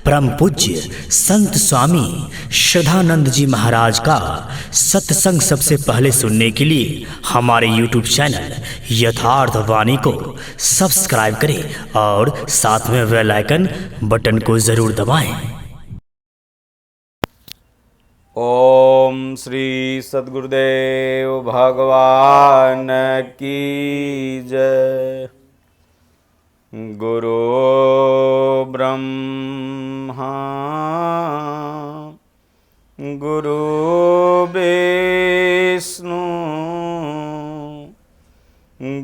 परम पूज्य संत स्वामी श्रद्धानंद जी महाराज का सत्संग सबसे पहले सुनने के लिए हमारे YouTube चैनल यथार्थ वाणी को सब्सक्राइब करें और साथ में बेल आइकन बटन को जरूर दबाएं। ओम श्री सद्गुरुदेव भगवान की जय। गुरु ब्रह्मा गुरु विष्णु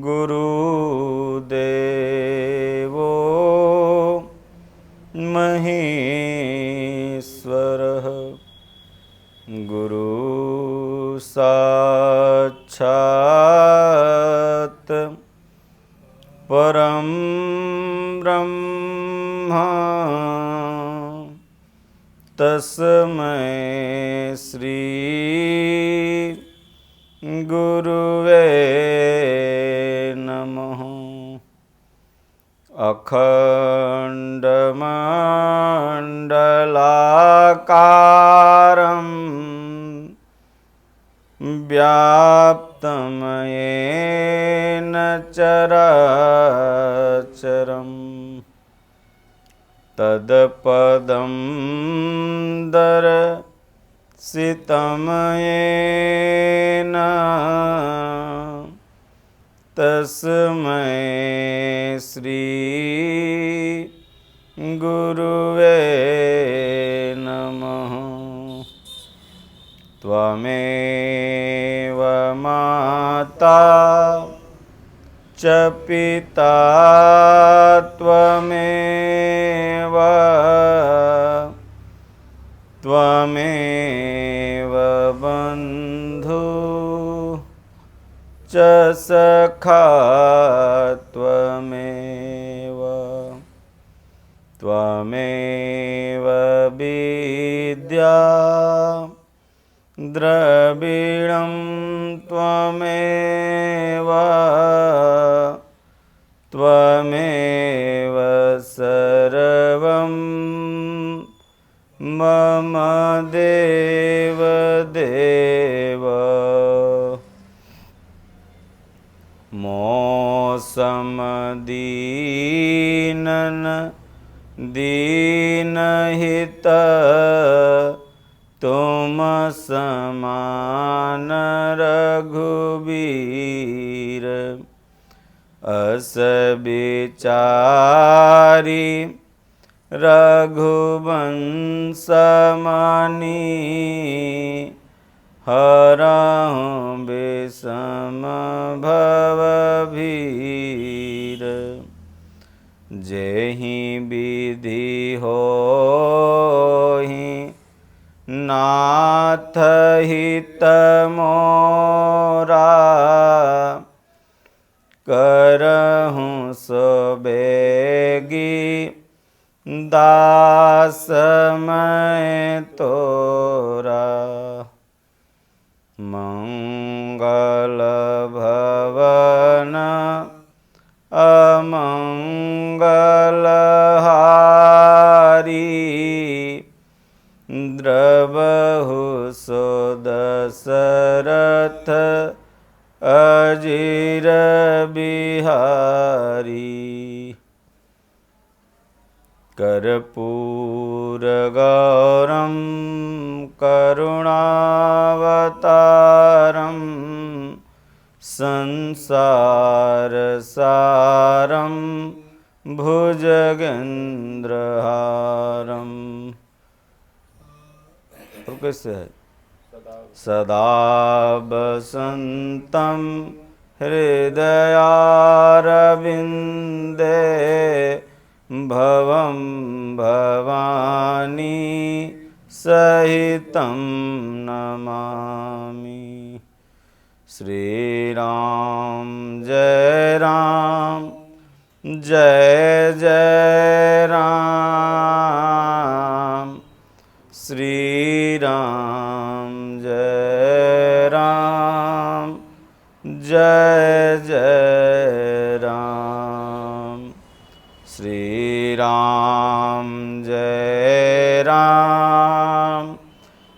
गुरु देवो महेश्वरः गुरु साक्षात् परम ब्रह्म तस्मै श्री गुरुवे नमः। अखण्डमण्डलाकारं व्याप्तं येन चराचरं तत्पदं दर्शितं येन तस्मै श्री गुरुवे नमः। त्वमेव माता च पिता त्वमेव बन्धु च सखा त्वमेव विद्या द्रविणं त्वमेव सर्वं मम देव मोसमदीनन दीनहित तुम समान रघुबीर अस बिचारी रघुवंश मानी हरहु विषम भवभीर जेहि विधि होहि नाथ हित मोरा करहु सो बेगी दास मैं तोरा मंगल भवन अमंगल हारी द्रवहु सो दशरथ अजीर बिहारी कर्पूर गौरम करुणावतारम संसार सारम भुजगेंद्रहारम। और कैसे है? सदा वसन्तं हृदयारविन्दे भवं भवानी सहितं नमामि। श्री राम जय राम जय जय राम। श्री राम जय राम जय जय राम। श्री राम जय जय राम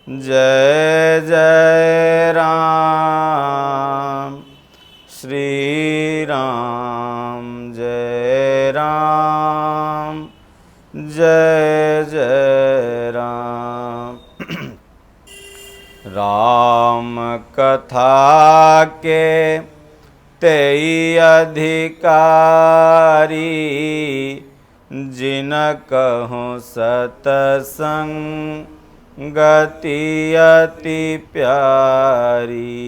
जय जय राम श्री राम जय राम जय जय राम। राम कथा के तेई अधिकारी जिन कहूँ सतसंगति अति प्यारी।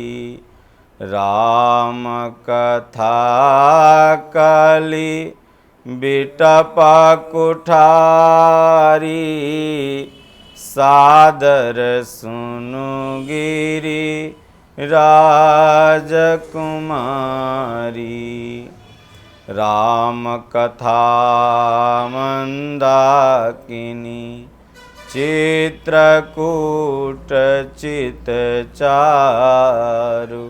राम कथा कली बिटप कुठारी सादर सुनु गिरी राजकुमारी। राम कथा मंदाकिनी चित्रकूट चित चारु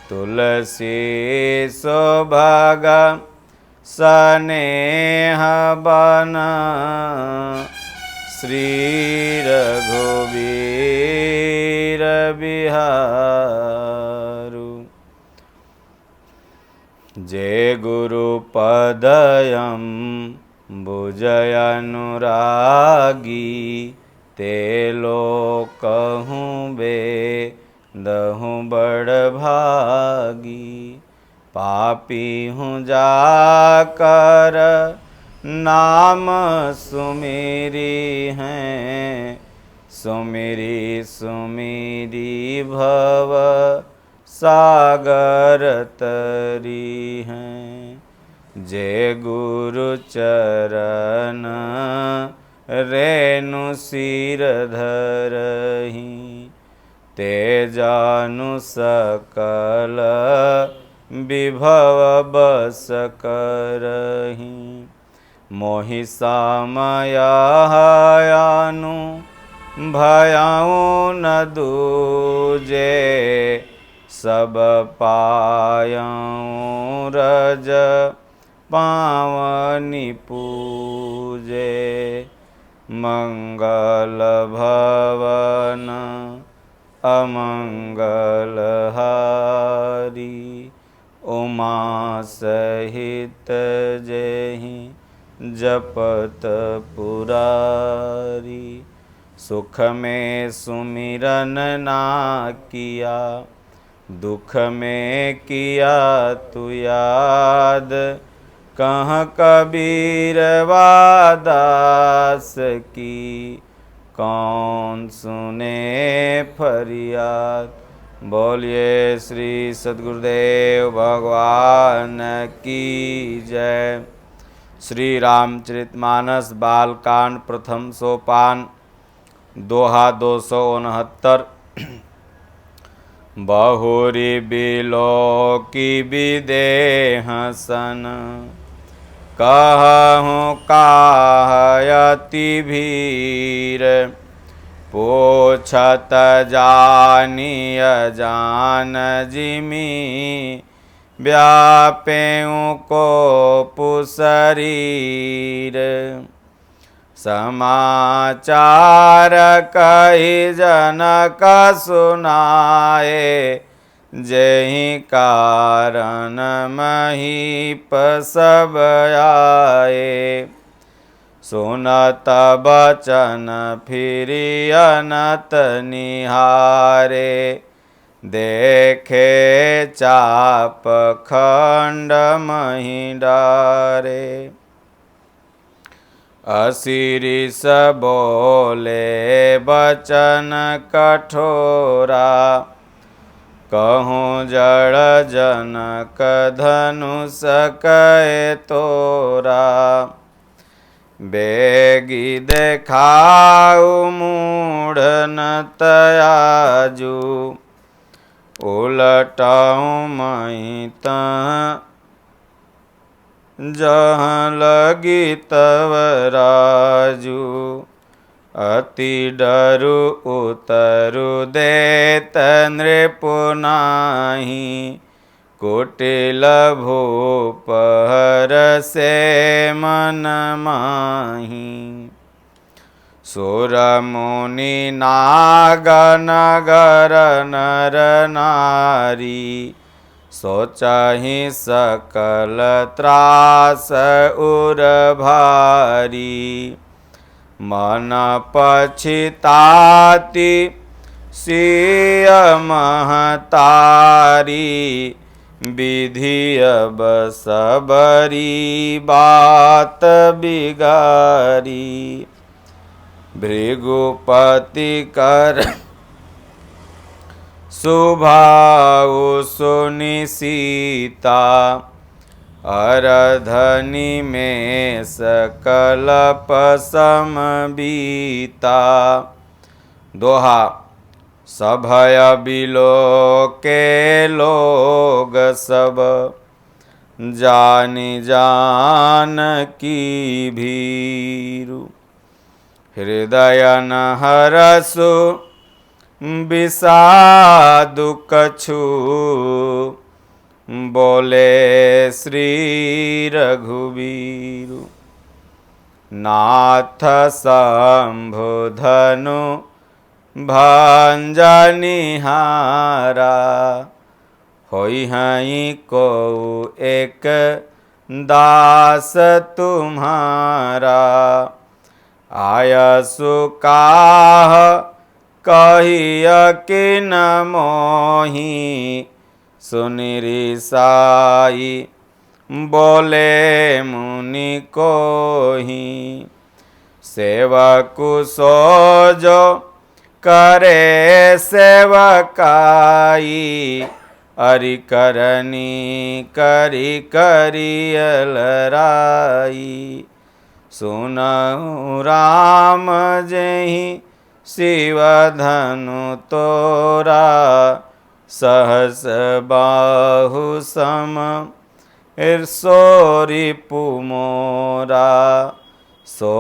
तुलसी सुभग स्नेह बन श्री रघुवीर बिहारु। जय गुरु पदयम बुझय अनुरागी ते लोकहूँ बेदहूँ बड़ भागी। पापी हूँ जाकर नाम सुमेरी हैं सुमेरी सुमेरी भव सागर तरी हैं। जय गुरु चरण रेणु सिर धरहि ते जानु सकल विभव बस करहि। मोहि समयानु भयाऊँ न दूजे सब पायऊँ रज पावनी पूजे। मंगल भवन अमंगल हारी उमा सहित जेहि जपत पुरारी। सुख में सुमिरन ना किया दुख में किया तू याद। कह कबीर वादास की कौन सुने फरियाद। बोलिए श्री सद्गुरुदेव भगवान की जय। श्री रामचरितमानस बालकांड प्रथम सोपान दोहा 269। बहुरी बिलो की विदेह सन कहूँ काहयति भीर। पूछत जानिय जान जिमी व्यापेऊ को पुशरीर। समाचार कही जनक सुनाए जहि कारण महीप सब आए। सुनत बचन फिरि अनत निहारे देखे चाप खंड मही डारे। असिरिस बोले बचन कठोरा कहूँ जड़ जनक धनुष कहे तोरा। बेगी देखाऊ मूढ़ न तयाजू उलटाऊँ मई तह जहाँ लगी तव राजू। अति डरु उतरु देत नृपुनाहि कुटिल भूप हर से मन माही। सुर मुनि नाग नगर नर नारी, सोचहि सकल त्रास उर भारी। मन पछिताति सिय महतारी, विधि अब सबरी बात बिगारी। भृगुपति कर सुभाउ सुनि सीता, अरधनि में सकलप समबीता। दोहा सभय बिलो के लोग सब, जानि जानकी भीरु। हृदय न हरसु विषादु कछु, बोले श्री रघुवीरु। नाथ शंभु धनु भंजनिहारा, होई हई को एक दास तुम्हारा। आयसु काह कहिय किन मोहि, सुनि रिसाई बोले मुनि कोहि। सेवकु सोजो करे सेवकाई, अरि करनी करि करियलराई। सुनहु राम जेहि शिव धनु तोरा, सहस बाहु सम सोरिपु मोरा। सो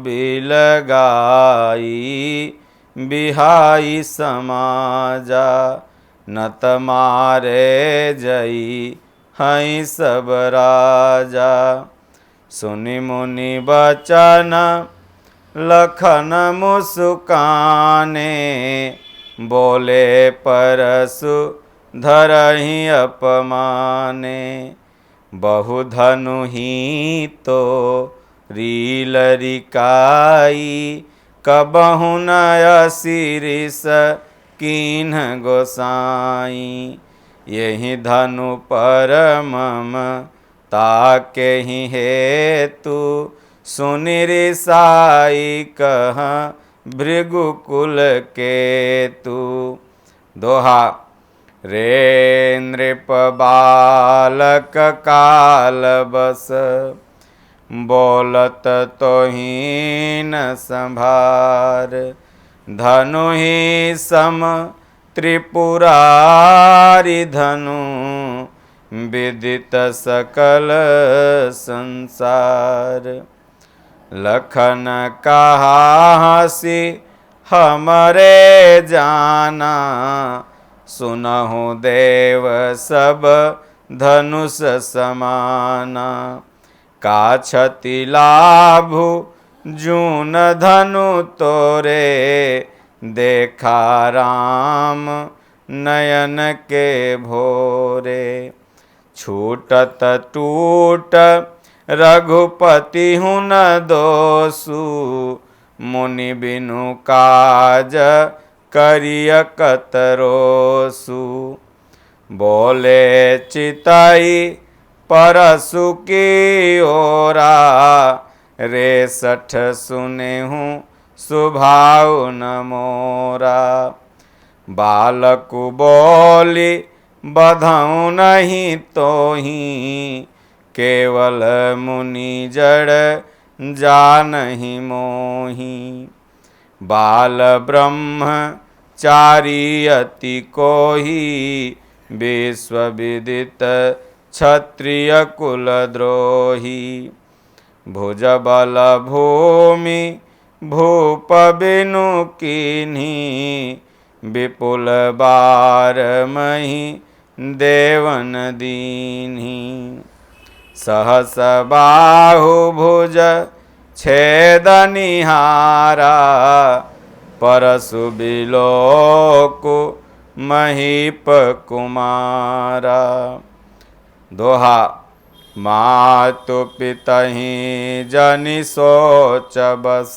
बिल गाई बिहाई समाजा, नत मारे जई हई सब राजा। सुनि मुनि बचन लखन मुस्काने, बोले परसु धरहि अपमाने। बहुधनु ही तो रीलरिकाई, कबहु नय सिरिस कीन्ह गोसाई। यही धनु पर मम ताकेहि हेतु, सुनि रिसाई कह भृगुकुल केतु। दोहा रे नृप बालक काल बस, बोलत तोहि न संभार। धनु ही सम त्रिपुरारि धनु, विदित सकल संसार। लखन कहा हसी हमरे जाना, सुनहु देव सब धनुष समाना। का क्षति लाभु जून धनु तोरे, देखा राम नयन के भोरे। छूटत टूट रघुपति हूँ न दोषु, मुनि बिनु काज करिय कतरोसु। बोले चिताई परसु की ओरा, रे सठ सुने हूँ सुभाव न मोरा। बालकु बोली बधऊँ नहीं तोहि, केवल मुनि जड़ जानहि मोहि। बाल ब्रह्म चारी अति कोहि, विश्व विदित क्षत्रिय कुल द्रोही। भुज बल भूमि भूप बिनु कीन्ही, विपुल बार मही देवन दीन्ही। सहस बाहु भुज छेदनिहारा परशु बिलोकु महीप कुमारा। दोहा मातु पितहि जनि सोच बस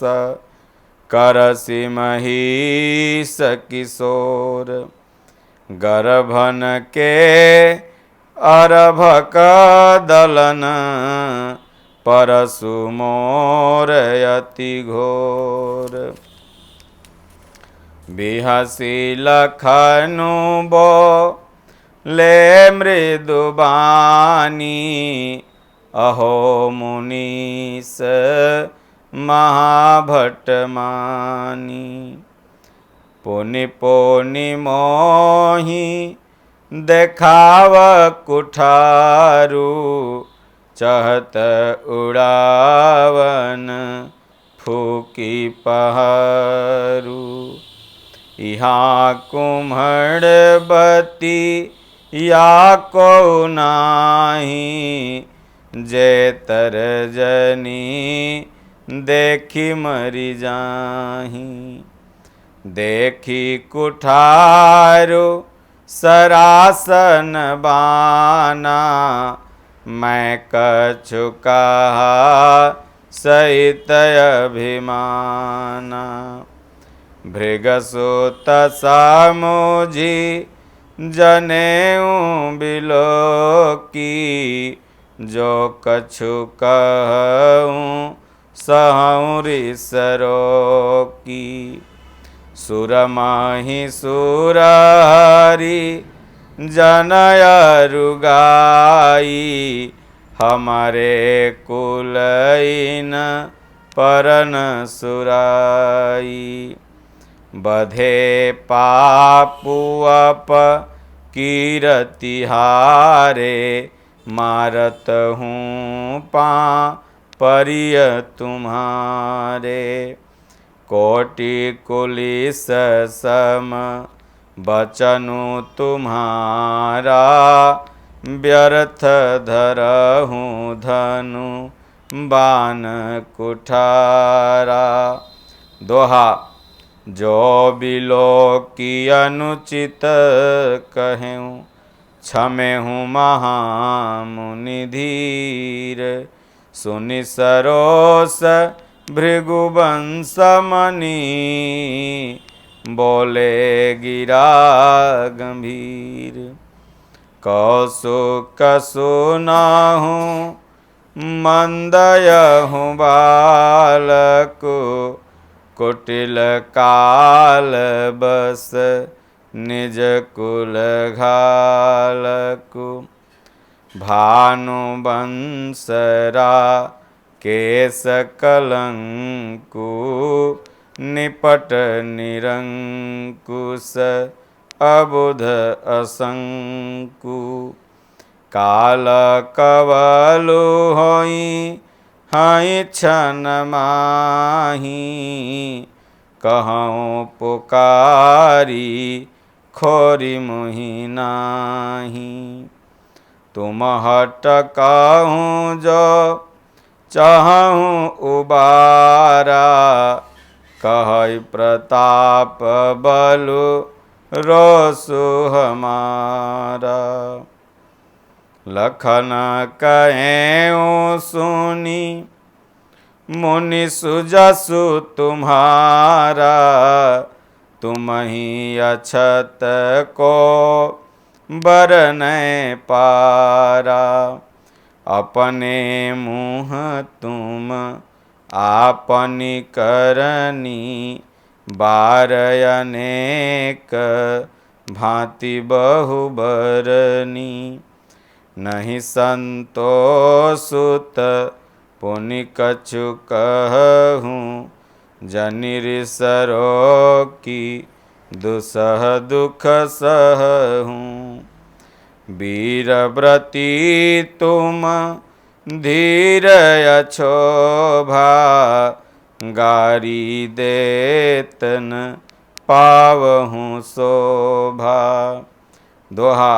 करसि महीष किशोर। गर्भन के अरभक दलन परशु मोर अति घोर। बिहसी लखनु बो ले मृदु बानी अहो मुनीस महाभट मानी। पुनि पुनि मोहि देखाव कुठारु चहत उड़ावन फूकी पहरू। यहाँ कुम्हड़बती या को नाही जे तर जनी देखी मरि जाही। देखी कुठारु सरासन बाना मैं कछु कहा सहित अभिमाना। भृगसुत सामुझी जनेऊ बिलोकी जो कछु कहूँ सहूँ रिसरोकी। सुरमाहि सुरहरि जनय रुगाई हमारे कुलईन परन सुराई। बधे पापुअप कीरति हारे मारत हूँ परिय तुम्हारे। कोटि कुलिस सम बचनु तुम्हारा व्यर्थ धरहूँ धनु बान कुठारा। दोहा जो बिलो की अनुचित कहूँ क्षमेहूँ महामुनि धीर। सुनि सरोस भृगुवंश मणि बोले गिरा गंभीर। कौसुक सुनाहूँ मंदयहूँ बालक कुटिल काल बस निज कुल घालकु। भानुवंशरा केश कलंकु निपट निरंकुश अबुध असंकु। काल कवलु होई हाई छन माही कहूँ पुकारी खोरी मुहि नाही। तुम हट कहूँ जो चाहूँ उबारा कहै प्रताप बलु रोसु हमारा। लखन कहेऊँ सुनी मुनि सुजसु तुम्हारा। तुम ही अछत को बरनै पारा। अपने मुँह तुम आपनी करनी बार अनेक भांति बहुबरनी। नहीं संतोषुत पुनि कछु कहूँ जनिरिसरो की दुसह दुख सहूँ। वीरव्रती तुम धीर अछोभा गारी देतन पावहूँ शोभा। दोहा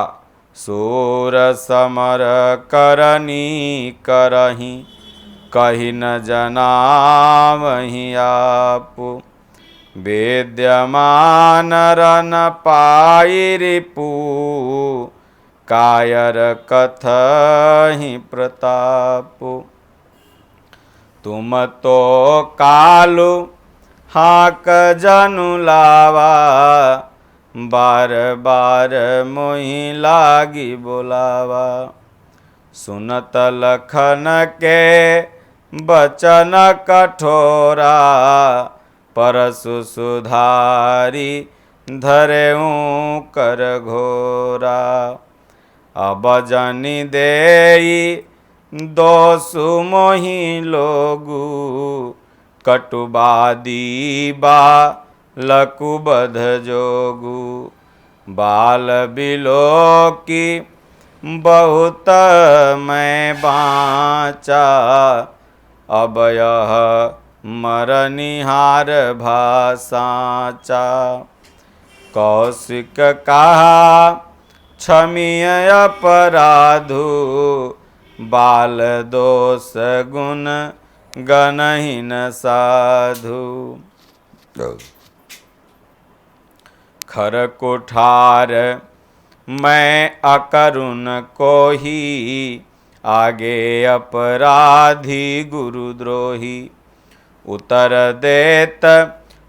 सूर समर करनी करही कही न जनावहि आपु। वेद्यमान रन पाई रिपु, कायर कथहि प्रतापु। तुम तो कालु हाक जनु लावा, बार बार मोहि लागी बोलावा। सुनत लखन के बचन कठोरा, परसु सुधारी धरेऊँ कर घोरा। अब जनि देई दोषु मोहि लोगु, कटुबादी बालकु बध जोगु। बाल बिलोकी बहुत मैं बाँचा, अब यह मरनिहार भासाचा। कौशिक कहा क्षमीय अपराधु, बाल दोष गुण गणहीन साधु। खर कुठार मैं अकरुण कोही, आगे अपराधी गुरुद्रोही। उतर देत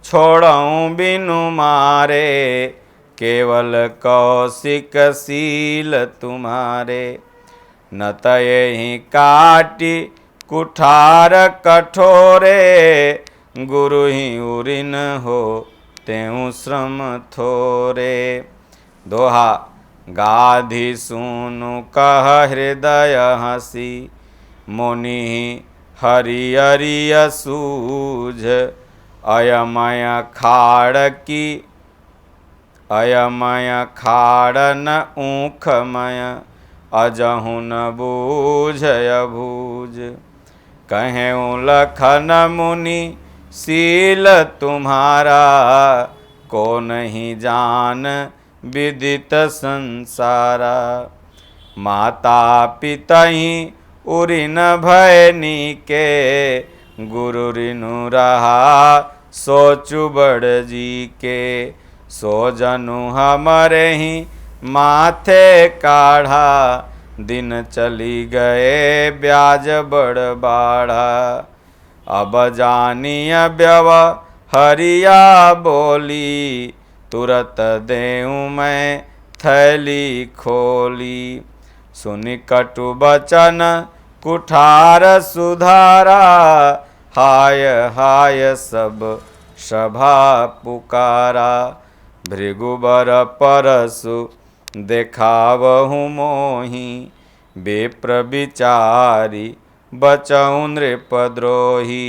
छोड़ऊँ बिनु मारे, केवल कौशिक शील तुम्हारे। न तयहि काटी कुठार कठोरे, गुरु ही उरिन हो तेऊ श्रम थोरे। दोहा गाधी सुनु कह हृदय हसी, मुनि हरियरिय सूझ। अयमय खाड़ न ऊखमय, अजहु न बूझय भूज। कहें लखन मुनि शील तुम्हारा, को नहीं जान विदित संसारा। माता पितहि उरिन भय नीके, गुरु रिनु रहा सोचु बड़ जी के। सो जनु हमरे ही माथे काढ़ा, दिन चली गए ब्याज बड़ बाढ़ा। अब जानिय व्यवहरिया बोली, तुरत देऊँ मैं थैली खोली। सुनि कटु बचन कुठार सुधारा, हाय हाय सब सभा पुकारा। भृगुबर परसु देखावहु मोहि, विप्र विचारी बचऊँ नृपद्रोही।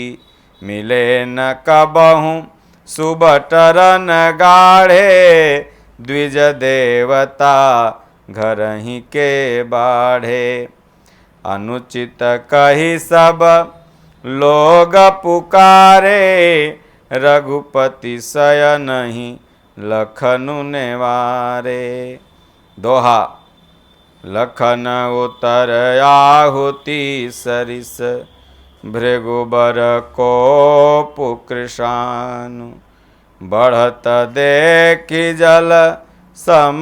मिले न कबहु सुबटरन गाढ़े, द्विज देवता घरहि के बाढ़े। अनुचित कही सब लोग पुकारे, रघुपति शयनहि लखनु नेवारे। दोहा लखन उतर आहुति सरिस, भृगुबर कोपु कृशानु। बढ़त देखि जल सम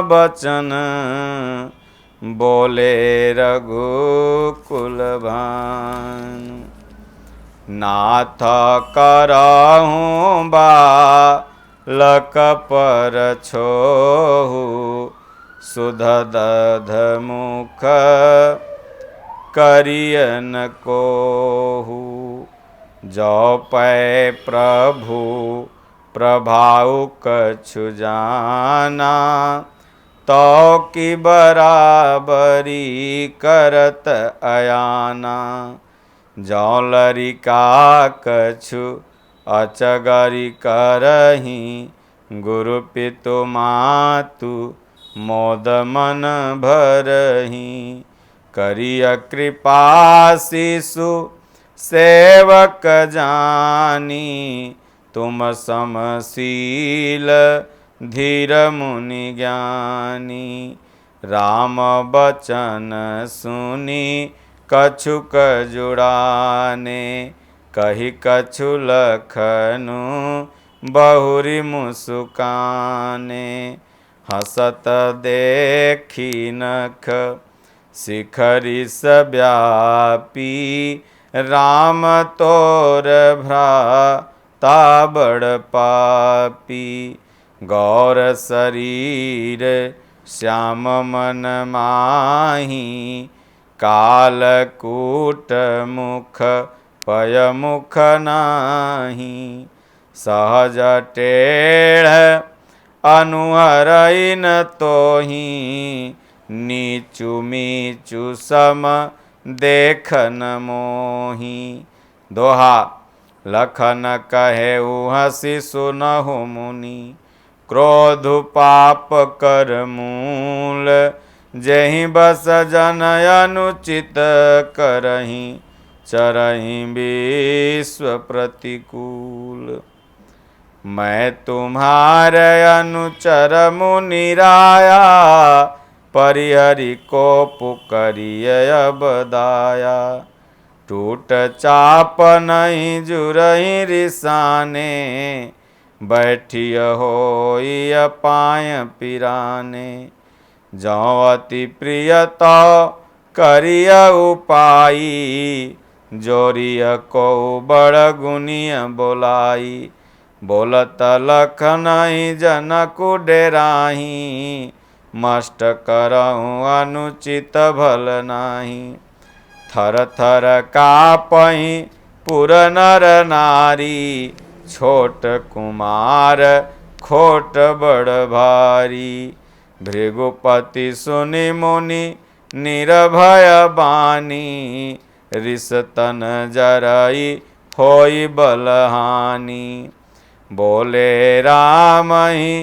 बचन, बोले रघुकुल भानु। नाथ करहूँ बालक पर छोहु, सुध दध मुख करियन कोहु। जो पै प्रभु प्रभाउ कछु जाना, तो की बराबरी करत अयाना। जो लरिका कछु अचगरी करही, गुरु पितु मातु मोद मन भरही। करिय कृपा शिशु सेवक जानी, तुम समशील धीर मुनि ज्ञानी। राम बचन सुनी कछुक जुड़ाने, कही कछु लखनु बहुरी मुस्काने। हसत देखी नख शिखरी व्यापी, राम तोर भ्राता बड़ पापी। गौर शरीर श्याम मन माही, कालकूट मुख पय मुख नाही। सहज टेढ़ अनुहरइन तोही, नीचु मीचु सम देखन मोही। दोहा लखन कहे हसी सुनहु मुनि, क्रोध पाप कर मूल। जेहि बस जन अनुचित करही, चरहि विश्व प्रतिकूल। मैं तुम्हारे अनुचर मुनिराया, परिहरि को पुकरिय अब दाया। टूट चाप नहीं जुरहि रिसाने, बैठिय होई पाय पिराने। जौ अति प्रिय तो करिय उपाई, जोरिय को बड़ गुनिय बोलाई। बोलत लखन जनकु डेराही, मष्ट करहु अनुचित भल नाही। थर थर कापहि पुर नर नारी, छोट कुमार खोट बड़ भारी। भृगुपति सुनि मुनि निर्भय बानी, रिस तन जरई होई बलहानि। बोले राम ही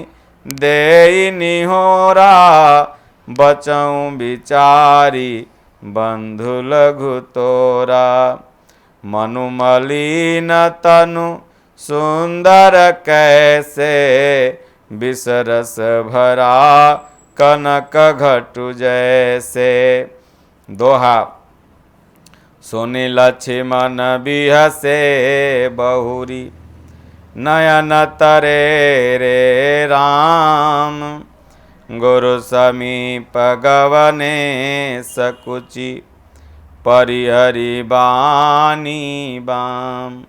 देई निहोरा, बचऊँ बिचारी बंधु लघु तोरा। मनु मलिन तनु सुंदर कैसे, बिसरस भरा कनक घटु जैसे। दोहा सुनि लक्ष्मण बिहसे बहुरी, नयन तरे रे राम। गुरु समीप गवने सकुचि, परिहरि बानी बाम।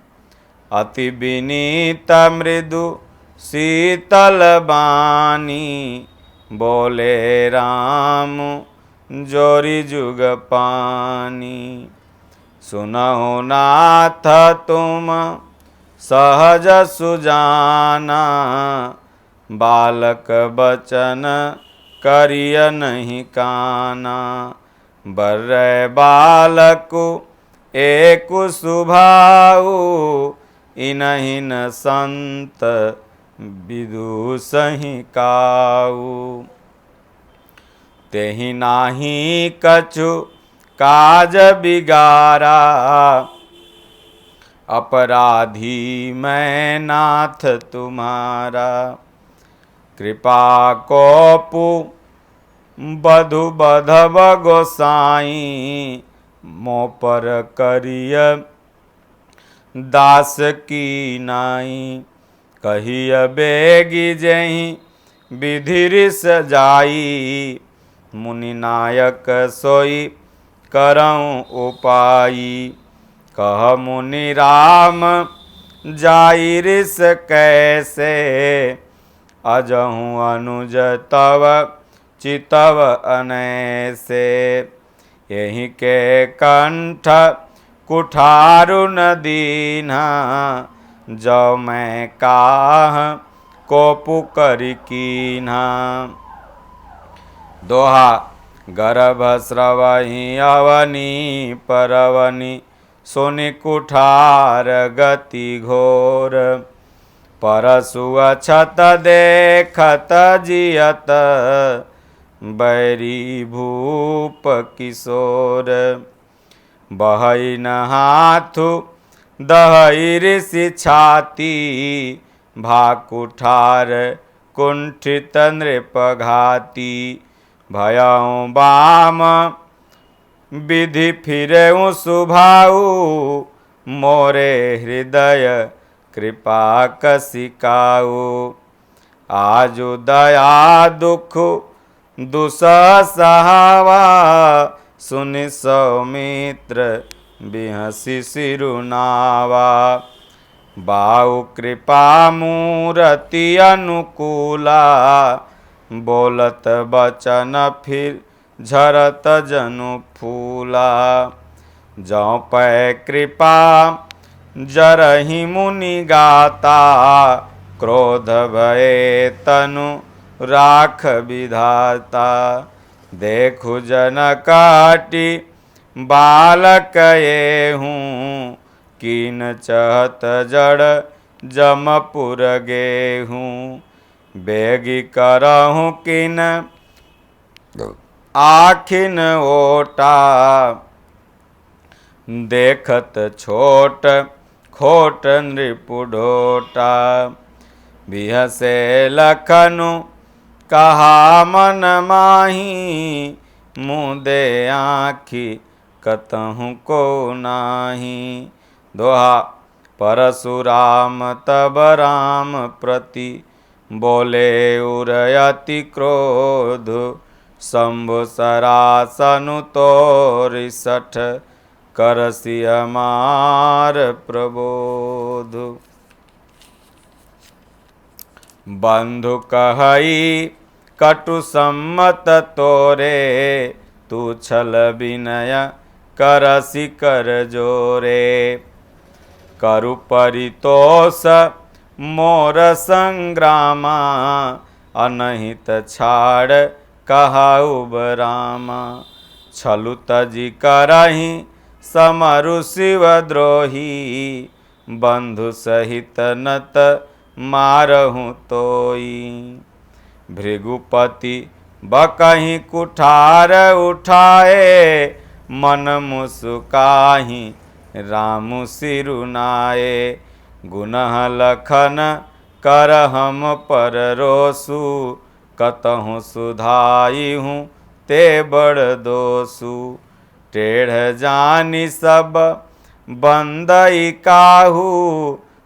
अति विनीत मृदु शीतल बानी, बोले राम जोरी जुग पानी। सुनहु नाथ तुम सहज सुजाना, बालक बचन करिय नहीं काना। बर्रै बालकु एकु सुभाऊ, इनहि न संत विदुषहि काऊ। तेहि नाही कछु काज बिगारा, अपराधी मैं नाथ तुम्हारा। कृपा कोपु बधु बधब गोसाई, मों पर करिय दास की नाई। कहिय बेगी जहीं विधि सजाई, मुनि नायक सोई करऊँ उपाई। कह मुनि राम जाई रिस कैसे, अजहूँ अनुज तव चितव अनैसे। यही के कंठ कुठारु न दीन्हा, जो मैं काह कोपु करि कीन्हा। दोहा गर्भ स्रवहि अवनी परवनि, सुनि कुठार गति घोर। परसु अछत देखत जियत, बैरी भूप किशोर। बहई न हाथु दहई ऋषि छाती, भा कुठार कुंठित नृप घाती। भयऊँ बाम विधि फिरऊँ सुभाऊ, मोरे हृदय कृपा कसिकाऊ। आजु दया दुख दुसह सहावा, सुनि सौमित्र बिहसी सिरुनावा। बाहु कृपा मूरति अनुकूला, बोलत बचन फिर झरत जनु फूला। जौ पै कृपा जरहि मुनि गाता, क्रोध भये तनु राख विधाता। देखु जन काटी बालक ये हूँ, कीन चहत जड़ जमपुर गेहूँ। बेगी करहूँ किन आखिन ओटा, देखत छोट खोट नृपु ढोटा। बिहसे लखनु कहा मन माही, मुदे आँखि कतहु को नाही। दोहा। परशुराम तब राम प्रति, बोले उरयति क्रोध। शंभु सरासनु तोरि सठ, करसि अमार प्रबोध। बंधु कहई कटु सम्मत तोरे, तू छल विनय करसि कर जोरे। करु परितोष मोर संग्रामा, अनहित छाड़ कहाउ बरामा। छलु तजि करहि समरु शिव द्रोही, बंधु सहित नत मारहु तोई। भृगुपति बकहि कुठार उठाए, मन मुसुकाहि रामु सिरुनाए। गुनह लखन कर हम पर रोसु, कतहु सुधाई हूँ ते बड़ दोसु। टेढ़ जानि सब बंदई काहू,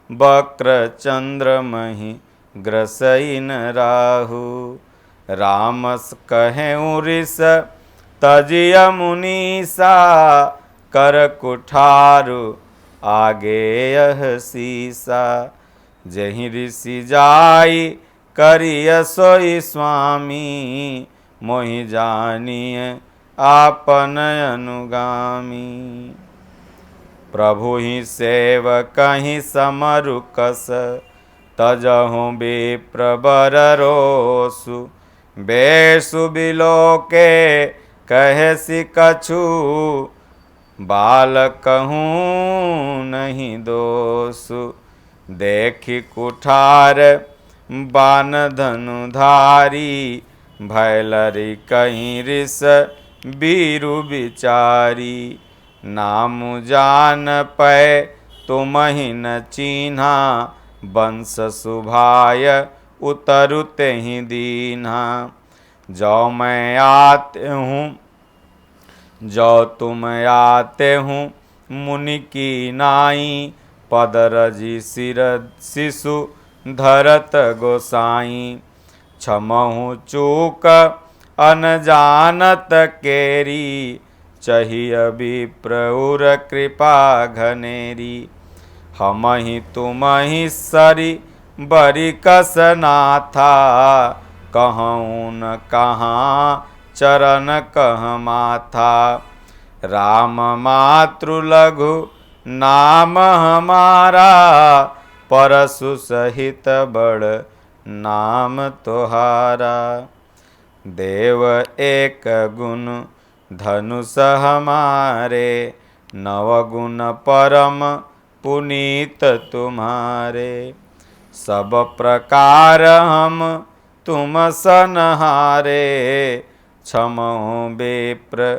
वक्र चंद्र महि ग्रसई न राहु। रामस कहें ऋष तजिय मुनीसा, कर कुठारु आगे यह सीसा। जहि ऋषि जाई करिय सोई स्वामी, मोहि जानिय आपन अनुगामी। प्रभु ही सेवकहि समरु कस, तजहु विप्र बर रोसु। बेसु बिलोके कहसि कछु, बालकहूँ नहीं दोसु। देखि कुठार बान धनुधारी, भैलरी कहीं रिस बीरु बिचारी। नामु जान पै तुमहि न चीन्हा, वंश सुभाय उतरु तेहि दीन्हा। जो मैं आते हूँ जो तुम आते हूँ, मुनि की नाई। पद रजि सिर शिशु धरत गोसाई। क्षमहु चूक अनजानत केरी, चहिय विप्रउर कृपा घनेरी। हमहि तुमहि सरि बरि कस नाथा, कहूँ न कहाँ चरण कह माथा। राम मातृ लघु नाम हमारा, परसु सहित बड़ नाम तोहारा। देव एक गुण धनुष हमारे, नवगुण परम पुनीत तुम्हारे। सब प्रकार हम तुम सनहारे, क्षमो विप्र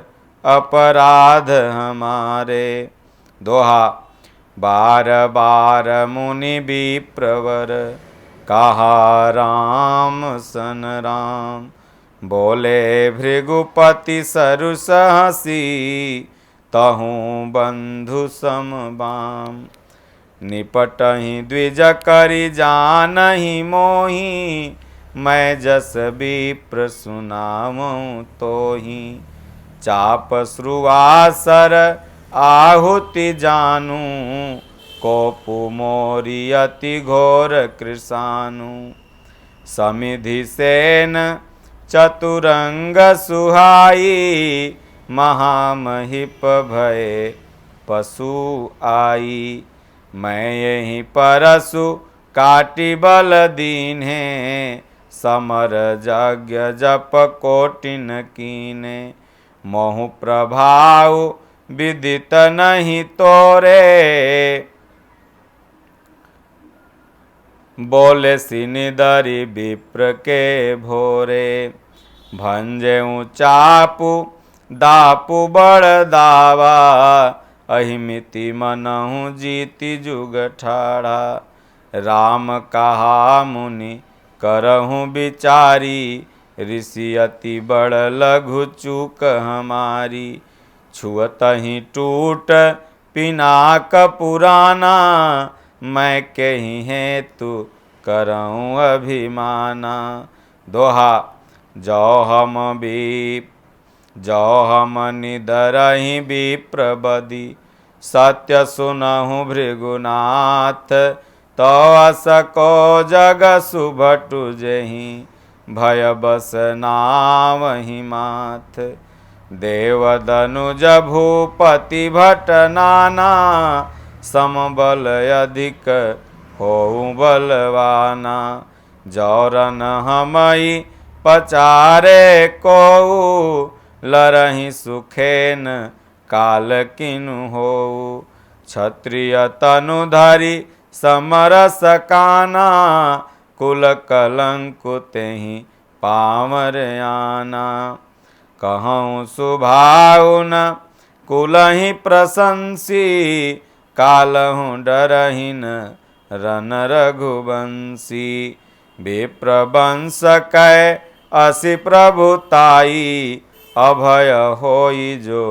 अपराध हमारे। दोहा। बार बार मुनि विप्रवर, कहा राम सन राम। बोले भृगुपति सरुस हसी, तहूँ बंधु सम बाम। निपटहि द्विज करि जानहि मोहि, मैं जस विप्र सुनावऊँ तोहि। चाप श्रुवासर आहुति जानू, कोपु मोरि अति घोर कृशानु। समिधि सेन चतुरंग सुहाई, महामहिप भय पशु आई। मैं यही परसु काटि बल दीन्हे, समर यज्ञ जप कोटिन कीने। मोहु प्रभाव विदित नहीं तोरे, बोले सिनिदरि विप्र के भोरे। भंजेऊ चापु दापु बड़ दावा, अहिमिति मनहु जीति जुग ठाड़ा। राम कहा मुनि करहु बिचारी, ऋषि अति बड़ लघु चूक हमारी। छुअतहि टूट पिनाक पुराना, मैं कही हेतु करऊँ अभिमाना। दोहा जो हम निदरहि विप्रबदी, सत्य सुनहु भृगुनाथ। तो असको जग सुभटु जेहि, भय बस नावहि माथ। देवदनुज भूपति भट नाना, समबल अधिक होऊ बलवाना। जौरन हमई पचारे कोऊ, लरहि सुखेन काल किनु होऊ। क्षत्रिय तनु धरि समरस काना, कुल कलंकु तेहि पामर आना। कहूँ सुभाउ न कुलहि प्रशंसी, कालहु डरहिन रन रघुवंशी। विप्रवंश कै असि प्रभुताई, अभय होई जो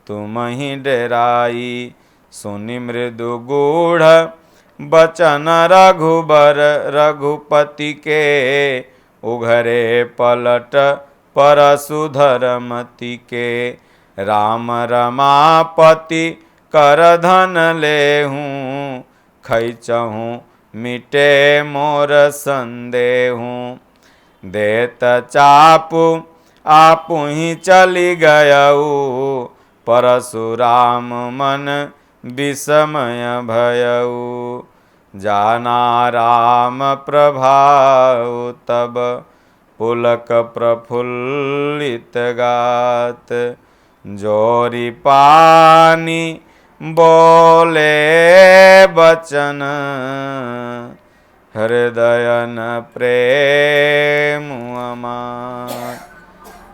तुमहि डेराई। सुनि मृदु गूढ़ बचन रघुबर, रघुपति के उघरे पलट परशुधरमति के। राम रमापति कर धन लेहूँ, खैचहूँ मिटे मोर संदेहूँ। देत चापु आपुहि चली गयऊ, परशुराम मन विस्मय भयऊ। जाना राम प्रभाव तब, पुलक प्रफुल्लित गात। जोरी पानी बोले बचन, हृदयन प्रेम अमार।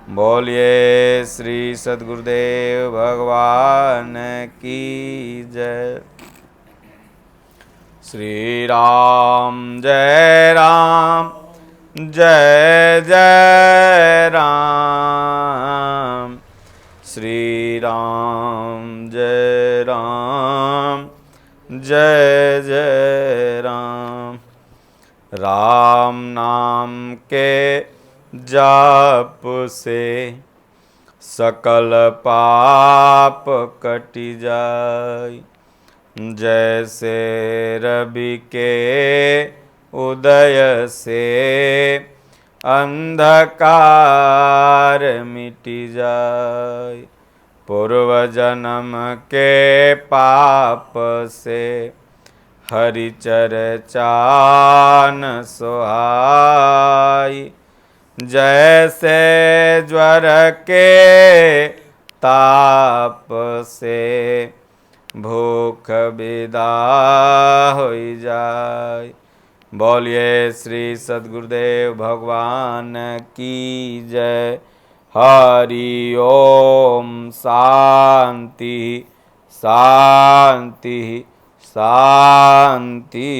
बोलिए श्री सद्गुरुदेव भगवान की जय। श्री राम जय राम, जय जय राम। श्री राम जय राम, जय जय राम। राम नाम के जाप से सकल पाप कटि जाय। जैसे रवि के उदय से अंधकार मिटि जाय। पूर्व जन्म के पाप से हरि चर्चा न सोहाई। जैसे ज्वर के ताप से भूख विदा होई जाय। बोलिए श्री सद्गुरुदेव भगवान की जय। हरि ओम। शांति शांति शांति।